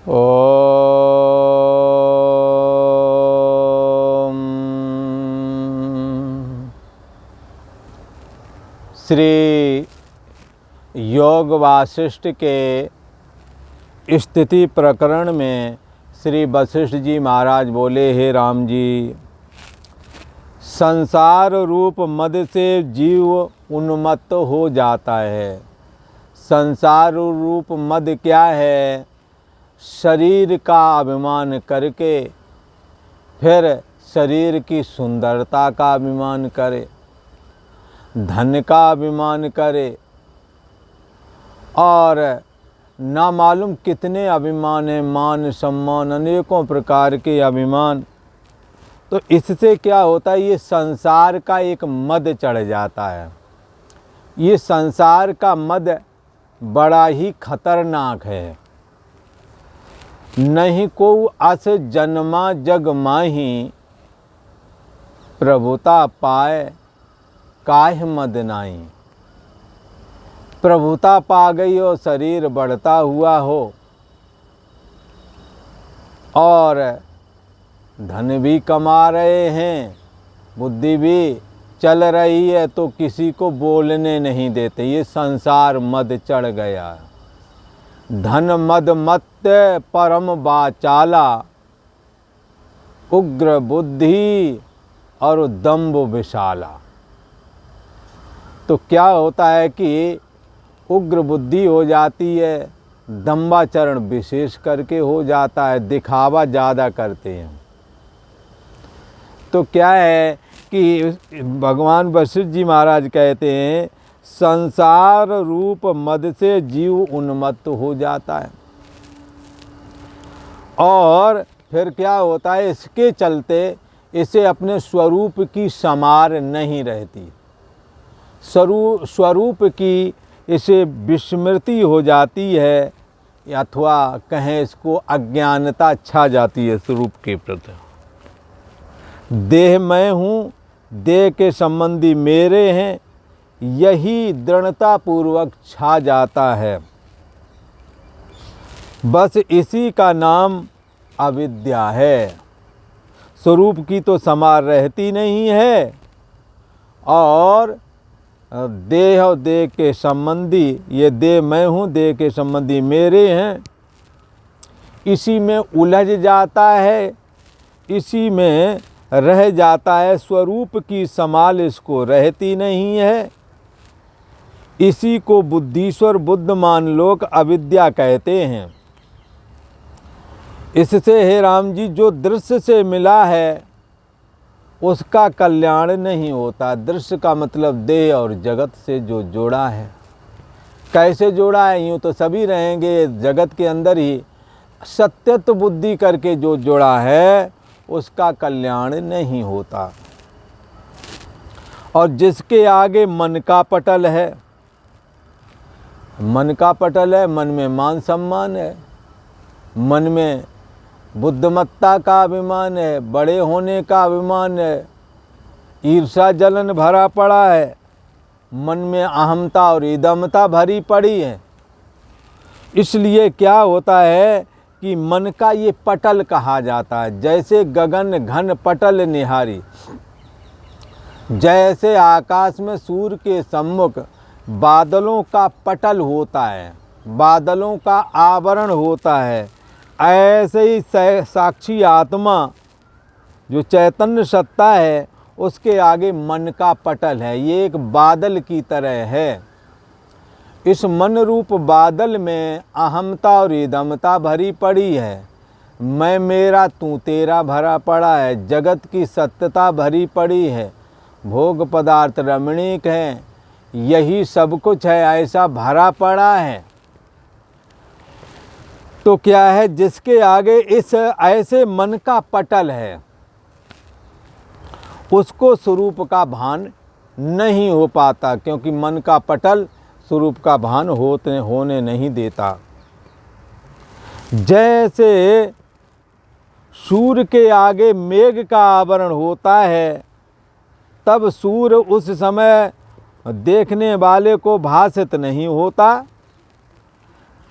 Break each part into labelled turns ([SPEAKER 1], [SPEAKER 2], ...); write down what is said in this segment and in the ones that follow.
[SPEAKER 1] ओम। श्री योग वासिष्ठ के स्थिति प्रकरण में श्री वशिष्ठ जी महाराज बोले, हे राम जी, संसार रूप मद से जीव उन्मत्त हो जाता है। संसार रूप मद क्या है? शरीर का अभिमान करके फिर शरीर की सुंदरता का अभिमान करे, धन का अभिमान करे और ना मालूम कितने अभिमान है, मान सम्मान, अनेकों प्रकार के अभिमान। तो इससे क्या होता है? ये संसार का एक मद चढ़ जाता है। ये संसार का मद बड़ा ही खतरनाक है। नहीं को अस जन्मा जग माही, प्रभुता पाए काहे मद नाही। प्रभुता पा गई हो, शरीर बढ़ता हुआ हो और धन भी कमा रहे हैं, बुद्धि भी चल रही है, तो किसी को बोलने नहीं देते। ये संसार मद चढ़ गया। धन मद मत परम वाचाला, उग्र बुद्धि और दम्भ विशाला। तो क्या होता है कि उग्र बुद्धि हो जाती है, दम्भाचरण विशेष करके हो जाता है, दिखावा ज़्यादा करते हैं। तो क्या है कि भगवान वशिष्ठ जी महाराज कहते हैं, संसार रूप मद से जीव उन्मत्त हो जाता है। और फिर क्या होता है? इसके चलते इसे अपने स्वरूप की समार नहीं रहती, स्वरूप की इसे विस्मृति हो जाती है, अथवा कहें इसको अज्ञानता छा जाती है स्वरूप के प्रति। देह मैं हूँ, देह के संबंधी मेरे हैं, यही दृढ़ता पूर्वक छा जाता है। बस इसी का नाम अविद्या है। स्वरूप की तो समार रहती नहीं है और देह और देह के संबंधी, ये देह मैं हूँ, देह के संबंधी मेरे हैं, इसी में उलझ जाता है, इसी में रह जाता है। स्वरूप की समाल इसको रहती नहीं है। इसी को बुद्धीश्वर बुद्धिमान लोग अविद्या कहते हैं। इससे हे राम जी, जो दृश्य से मिला है उसका कल्याण नहीं होता। दृश्य का मतलब देह और जगत से जो जोड़ा है। कैसे जोड़ा है? यूँ तो सभी रहेंगे जगत के अंदर ही, सत्यत्व बुद्धि करके जो जोड़ा है उसका कल्याण नहीं होता। और जिसके आगे मन का पटल है, मन का पटल है, मन में मान सम्मान है, मन में बुद्धिमत्ता का अभिमान है, बड़े होने का अभिमान है, ईर्षा जलन भरा पड़ा है, मन में अहमता और इदमता भरी पड़ी है। इसलिए क्या होता है कि मन का ये पटल कहा जाता है। जैसे गगन घन पटल निहारी, जैसे आकाश में सूर्य के सम्मुख बादलों का पटल होता है, बादलों का आवरण होता है, ऐसे ही साक्षी आत्मा जो चैतन्य सत्ता है उसके आगे मन का पटल है। ये एक बादल की तरह है। इस मन रूप बादल में अहमता और इदमता भरी पड़ी है, मैं मेरा तू तेरा भरा पड़ा है, जगत की सत्यता भरी पड़ी है, भोग पदार्थ रमणीक हैं, यही सब कुछ है, ऐसा भरा पड़ा है। तो क्या है? जिसके आगे इस ऐसे मन का पटल है उसको स्वरूप का भान नहीं हो पाता, क्योंकि मन का पटल स्वरूप का भान होने नहीं देता। जैसे सूर्य के आगे मेघ का आवरण होता है, तब सूर्य उस समय देखने वाले को भासित नहीं होता,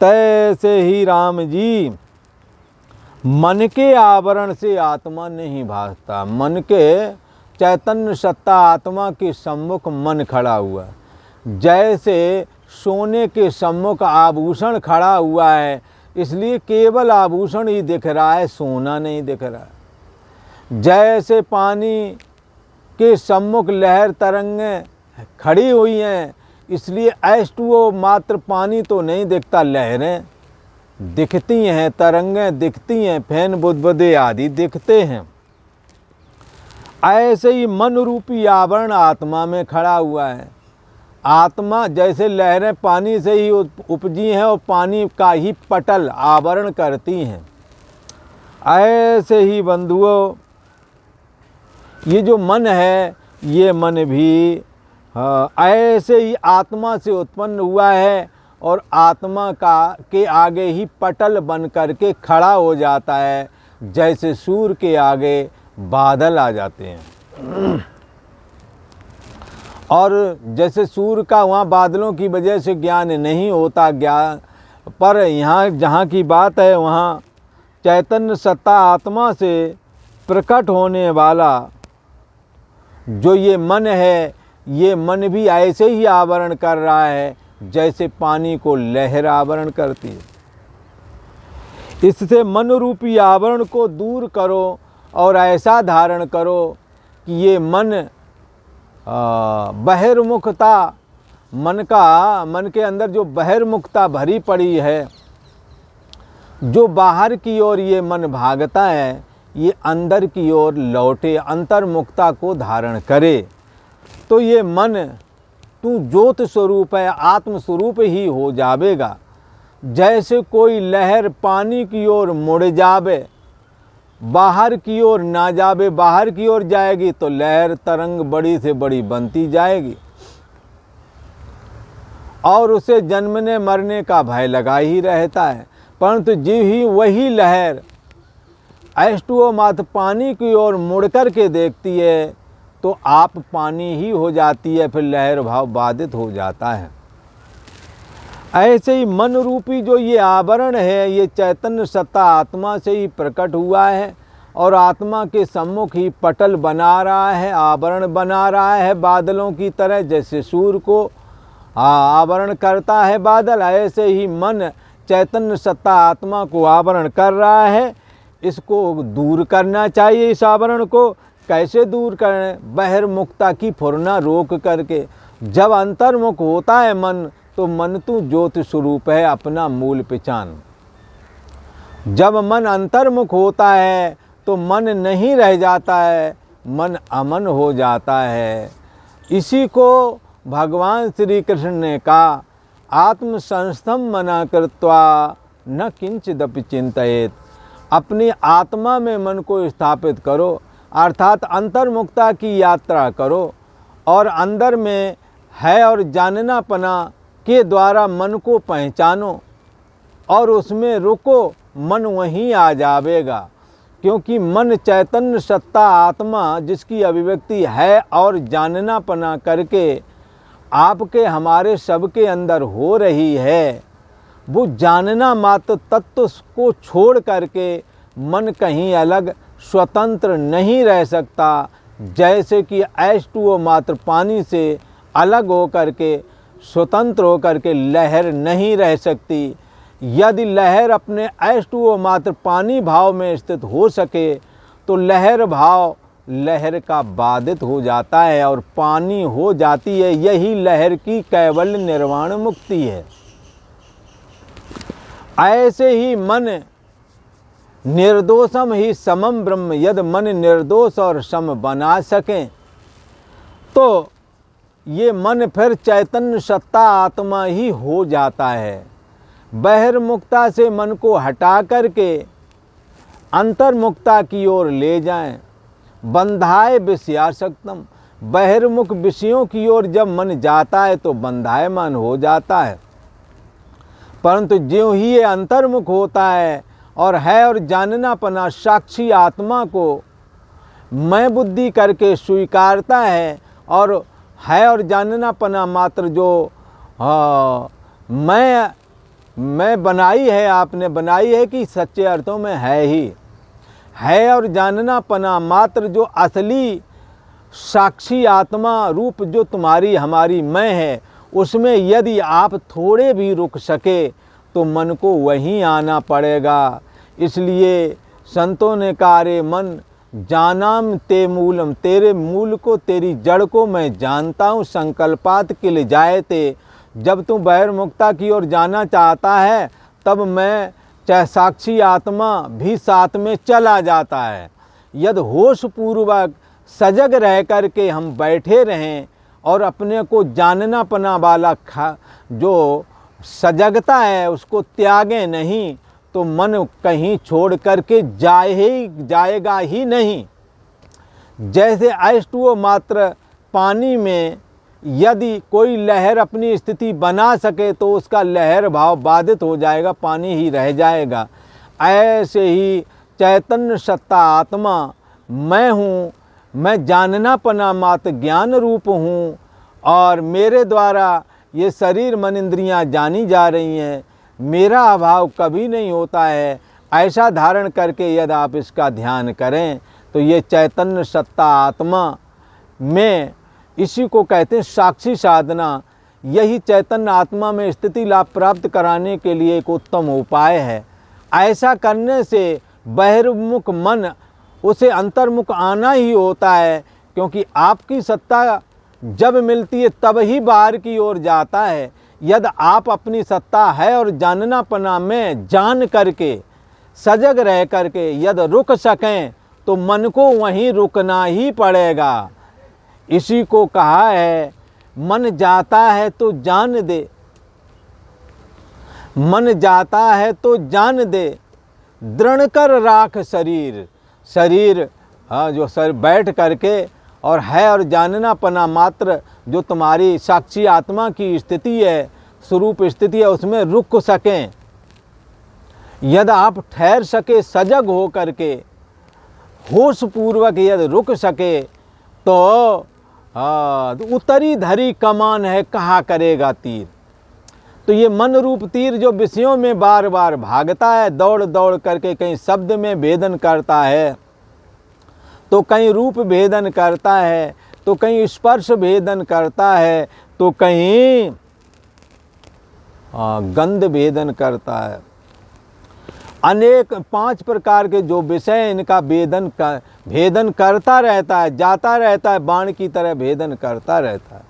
[SPEAKER 1] तैसे ही राम जी मन के आवरण से आत्मा नहीं भासता। मन के चैतन्य सत्ता आत्मा के सम्मुख मन खड़ा हुआ, जैसे सोने के सम्मुख आभूषण खड़ा हुआ है, इसलिए केवल आभूषण ही दिख रहा है, सोना नहीं दिख रहा है। जैसे पानी के सम्मुख लहर तरंगें खड़ी हुई हैं, इसलिए H2O मात्र पानी तो नहीं दिखता, लहरें दिखती हैं, तरंगें दिखती हैं, फैन बुदबुदे आदि दिखते हैं। ऐसे ही मन रूपी आवरण आत्मा में खड़ा हुआ है। आत्मा जैसे लहरें पानी से ही उपजी हैं और पानी का ही पटल आवरण करती हैं, ऐसे ही बंधुओं ये जो मन है, ये मन भी ऐसे ही आत्मा से उत्पन्न हुआ है और आत्मा के आगे ही पटल बन करके खड़ा हो जाता है, जैसे सूर्य के आगे बादल आ जाते हैं। और जैसे सूर्य का वहाँ बादलों की वजह से ज्ञान नहीं होता, ज्ञान पर यहाँ जहाँ की बात है वहाँ चैतन्य सत्ता आत्मा से प्रकट होने वाला जो ये मन है, ये मन भी ऐसे ही आवरण कर रहा है जैसे पानी को लहर आवरण करती है। इससे मन रूपी आवरण को दूर करो और ऐसा धारण करो कि ये मन बहिर्मुखता, मन के अंदर जो बहिर्मुखता भरी पड़ी है, जो बाहर की ओर ये मन भागता है, ये अंदर की ओर लौटे, अंतर्मुखता को धारण करे। तो ये मन तू ज्योत स्वरूप है, आत्म स्वरूप ही हो जावेगा। जैसे कोई लहर पानी की ओर मुड़ जावे, बाहर की ओर ना जावे, बाहर की ओर जाएगी तो लहर तरंग बड़ी से बड़ी बनती जाएगी और उसे जन्मने मरने का भय लगा ही रहता है। परंतु जो ही वही लहर H2O मात्र पानी की ओर मुड़ कर के देखती है तो आप पानी ही हो जाती है, फिर लहर भाव बाधित हो जाता है। ऐसे ही मन रूपी जो ये आवरण है, ये चैतन्य सत्ता आत्मा से ही प्रकट हुआ है और आत्मा के सम्मुख ही पटल बना रहा है, आवरण बना रहा है बादलों की तरह। जैसे सूर्य को आवरण करता है बादल, ऐसे ही मन चैतन्य सत्ता आत्मा को आवरण कर रहा है। इसको दूर करना चाहिए। इस आवरण को कैसे दूर करें? बहिर्मुखता की फुरना रोक करके। जब अंतर्मुख होता है मन, तो मन तू ज्योति स्वरूप है, अपना मूल पहचान। जब मन अंतर्मुख होता है तो मन नहीं रह जाता है, मन अमन हो जाता है। इसी को भगवान श्री कृष्ण ने कहा, आत्म संस्थम मना कृत्वा न किंचिदपि चिंतयेत। अपनी आत्मा में मन को स्थापित करो, अर्थात अंतर्मुखता की यात्रा करो और अंदर में है और जाननापना के द्वारा मन को पहचानो और उसमें रुको, मन वहीं आ जावेगा। क्योंकि मन चैतन्य सत्ता आत्मा जिसकी अभिव्यक्ति है और जाननापना करके आपके हमारे सबके अंदर हो रही है, वो जानना मात्र तत्व को छोड़ करके मन कहीं अलग स्वतंत्र नहीं रह सकता। जैसे कि H2O मात्र पानी से अलग हो करके, स्वतंत्र हो करके लहर नहीं रह सकती। यदि लहर अपने H2O मात्र पानी भाव में स्थित हो सके तो लहर भाव लहर का बाधित हो जाता है और पानी हो जाती है। यही लहर की कैवल्य निर्वाण मुक्ति है। ऐसे ही मन निर्दोषम ही समम ब्रह्म, यदि मन निर्दोष और सम बना सकें तो ये मन फिर चैतन्य सत्ता आत्मा ही हो जाता है। बहिर्मुखता से मन को हटा करके अंतर्मुखता की ओर ले जाएं। बंधाए विषयासक्तम, बहिर्मुख विषयों की ओर जब मन जाता है तो बंधायमान हो जाता है। परंतु ज्यों ही ये अंतर्मुख होता है और जाननापना साक्षी आत्मा को मैं बुद्धि करके स्वीकारता है और जाननापना मात्र जो मैं बनाई है, आपने बनाई है कि सच्चे अर्थों में है ही है। और जानना पना मात्र जो असली साक्षी आत्मा रूप जो तुम्हारी हमारी मैं है, उसमें यदि आप थोड़े भी रुक सके तो मन को वहीं आना पड़ेगा। इसलिए संतों ने कहा, रे मन जानाम ते मूलम, तेरे मूल को तेरी जड़ को मैं जानता हूँ। संकल्पात किल जायते, जब तू बहिर्मुखता की ओर जाना चाहता है तब मैं चाहे साक्षी आत्मा भी साथ में चला जाता है। यदि होश पूर्वक सजग रह कर के हम बैठे रहें और अपने को जानना पना वाला जो सजगता है उसको त्यागें नहीं, तो मन कहीं छोड़ करके जाएगा ही नहीं। जैसे H2O मात्र पानी में यदि कोई लहर अपनी स्थिति बना सके तो उसका लहर भाव बाधित हो जाएगा, पानी ही रह जाएगा। ऐसे ही चैतन्य सत्ता आत्मा मैं हूँ, मैं जानना पना मात्र ज्ञान रूप हूँ और मेरे द्वारा ये शरीर मन इंद्रियाँ जानी जा रही हैं, मेरा अभाव कभी नहीं होता है। ऐसा धारण करके यदि आप इसका ध्यान करें तो ये चैतन्य सत्ता आत्मा में, इसी को कहते हैं साक्षी साधना। यही चैतन्य आत्मा में स्थिति लाभ प्राप्त कराने के लिए एक उत्तम उपाय है। ऐसा करने से बहिर्मुख मन उसे अंतर्मुख आना ही होता है, क्योंकि आपकी सत्ता जब मिलती है तब ही बाहर की ओर जाता है। यदि आप अपनी सत्ता है और जानना पना में जान करके सजग रह करके यदि रुक सकें तो मन को वहीं रुकना ही पड़ेगा। इसी को कहा है, मन जाता है तो जान दे, मन जाता है तो जान दे, दृढ़ कर राख शरीर। शरीर जो सर बैठ करके और है और जानना पना मात्र जो तुम्हारी साक्षी आत्मा की स्थिति है, स्वरूप स्थिति है, उसमें रुक सकें। यदि आप ठहर सके सजग हो करके होश पूर्वक यदि रुक सके तो उतरी धरी कमान है कहाँ करेगा तीर। तो ये मन रूप तीर जो विषयों में बार बार भागता है, दौड़ दौड़ करके कहीं शब्द में भेदन करता है, तो कहीं रूप भेदन करता है, तो कहीं स्पर्श भेदन करता है, तो कहीं गंध भेदन करता है। अनेक 5 प्रकार के जो विषय इनका भेदन करता रहता है, जाता रहता है, बाण की तरह भेदन करता रहता है।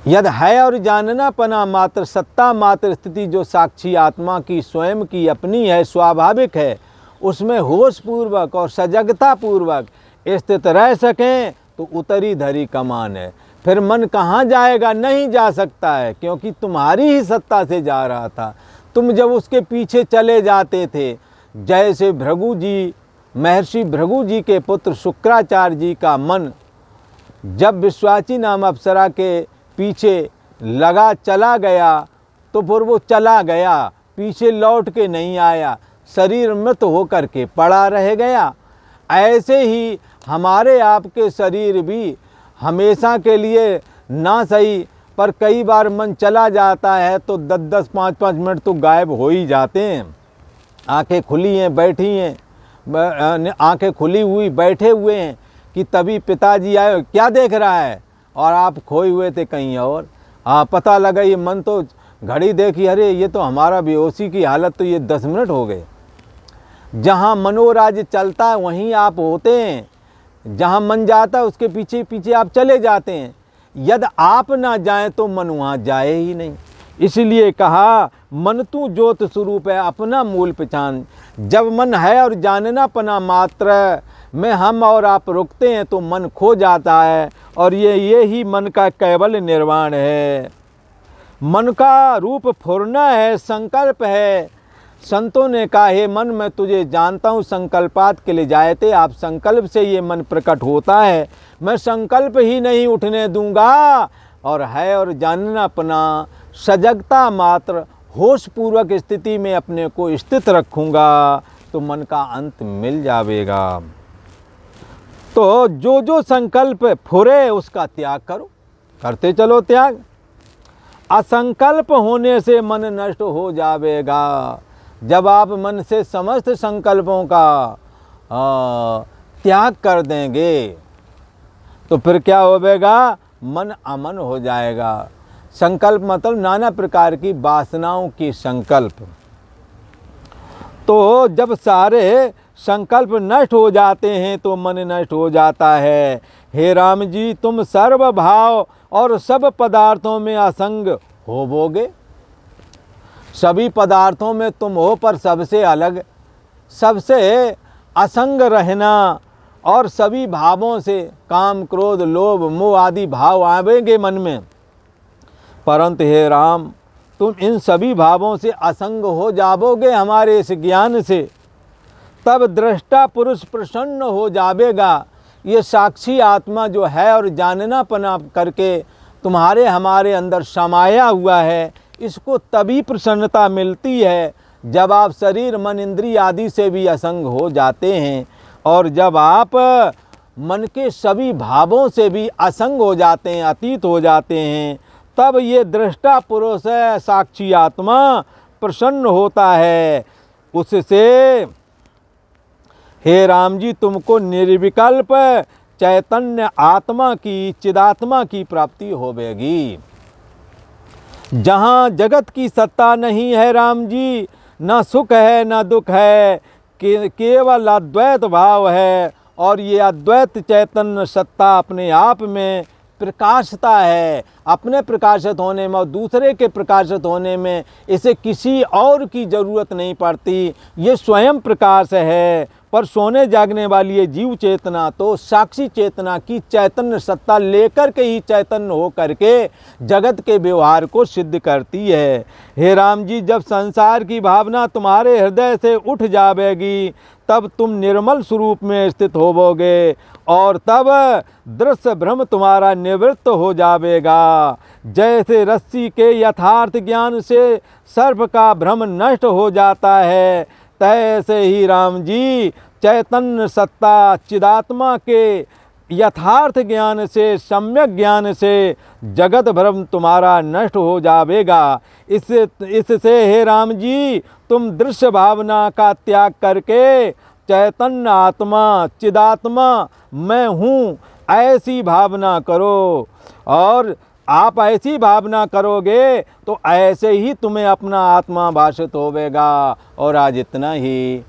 [SPEAKER 1] यदि है और जानना पना मात्र सत्ता मात्र स्थिति जो साक्षी आत्मा की स्वयं की अपनी है, स्वाभाविक है, उसमें होश पूर्वक और सजगता पूर्वक स्थित रह सकें तो उतरी धरी कमान है। फिर मन कहाँ जाएगा? नहीं जा सकता है, क्योंकि तुम्हारी ही सत्ता से जा रहा था। तुम जब उसके पीछे चले जाते थे, जैसे भृगु जी, महर्षि भृगु जी के पुत्र शुक्राचार्य जी का मन जब विश्वाची नाम अप्सरा के पीछे लगा चला गया, तो फिर वो चला गया, पीछे लौट के नहीं आया, शरीर मृत होकर के पड़ा रह गया। ऐसे ही हमारे आपके शरीर भी हमेशा के लिए ना सही पर कई बार मन चला जाता है तो 10-10, 5-5 मिनट तो गायब हो ही जाते हैं। आंखें खुली हैं, बैठी हैं, आंखें खुली हुई बैठे हुए हैं कि तभी पिताजी आए, क्या देख रहा है, और आप खोए हुए थे कहीं और। पता लगा ये मन तो घड़ी देखी, अरे ये तो हमारा बेहोशी की हालत, तो ये 10 मिनट हो गए। जहाँ मनोराज्य चलता है वहीं आप होते हैं, जहाँ मन जाता है उसके पीछे पीछे आप चले जाते हैं। यदि आप ना जाएं तो मन वहाँ जाए ही नहीं। इसलिए कहा, मन तू ज्योत स्वरूप है, अपना मूल पहचान। जब मन है और जानना पना मात्र में हम और आप रुकते हैं तो मन खो जाता है, और ये ही मन का केवल निर्वाण है। मन का रूप फुरना है, संकल्प है। संतों ने कहा, हे मन मैं तुझे जानता हूँ, संकल्पात के लिए जायते। आप संकल्प से ये मन प्रकट होता है, मैं संकल्प ही नहीं उठने दूंगा। और है और जानना अपना सजगता मात्र होश पूर्वक स्थिति में अपने को स्थित रखूँगा तो मन का अंत मिल जाएगा। तो जो जो संकल्प फुरे उसका त्याग करो, करते चलो त्याग। असंकल्प होने से मन नष्ट हो जाएगा। जब आप मन से समस्त संकल्पों का त्याग कर देंगे तो फिर क्या होगा, मन अमन हो जाएगा। संकल्प मतलब नाना प्रकार की वासनाओं की संकल्प। तो जब सारे संकल्प नष्ट हो जाते हैं तो मन नष्ट हो जाता है। हे राम जी, तुम सर्व भाव और सब पदार्थों में असंग होवोगे। सभी पदार्थों में तुम हो पर सबसे अलग, सबसे असंग रहना और सभी भावों से काम क्रोध लोभ मोह आदि भाव आवेंगे मन में, परंतु हे राम तुम इन सभी भावों से असंग हो जाओगे हमारे इस ज्ञान से। तब दृष्टा पुरुष प्रसन्न हो जाएगा। ये साक्षी आत्मा जो है और जानना पना करके तुम्हारे हमारे अंदर समाया हुआ है, इसको तभी प्रसन्नता मिलती है जब आप शरीर मन इंद्रिय आदि से भी असंग हो जाते हैं। और जब आप मन के सभी भावों से भी असंग हो जाते हैं, अतीत हो जाते हैं, तब ये दृष्टा पुरुष है साक्षी आत्मा प्रसन्न होता है। उससे हे राम जी तुमको निर्विकल्प चैतन्य आत्मा की चिदात्मा की प्राप्ति होवेगी। जहाँ जगत की सत्ता नहीं है राम जी, न सुख है न दुख है, केवल अद्वैत भाव है। और ये अद्वैत चैतन्य सत्ता अपने आप में प्रकाशता है। अपने प्रकाशित होने में और दूसरे के प्रकाशित होने में इसे किसी और की ज़रूरत नहीं पड़ती। ये स्वयं प्रकाश है। पर सोने जागने वाली ये जीव चेतना तो साक्षी चेतना की चैतन्य सत्ता लेकर के ही चैतन्य हो करके जगत के व्यवहार को सिद्ध करती है। हे राम जी, जब संसार की भावना तुम्हारे हृदय से उठ जाएगी तब तुम निर्मल स्वरूप में स्थित होवोगे और तब दृश्य भ्रम तुम्हारा निवृत्त हो जाएगा। जैसे रस्सी के यथार्थ ज्ञान से सर्प का भ्रम नष्ट हो जाता है, तैसे ही राम जी चैतन्य सत्ता चिदात्मा के यथार्थ ज्ञान से सम्यक ज्ञान से जगत भ्रम तुम्हारा नष्ट हो जाएगा। इससे हे राम जी तुम दृश्य भावना का त्याग करके चैतन्य आत्मा चिदात्मा मैं हूँ ऐसी भावना करो। और आप ऐसी भावना करोगे तो ऐसे ही तुम्हें अपना आत्मा भाषित होवेगा। और आज इतना ही।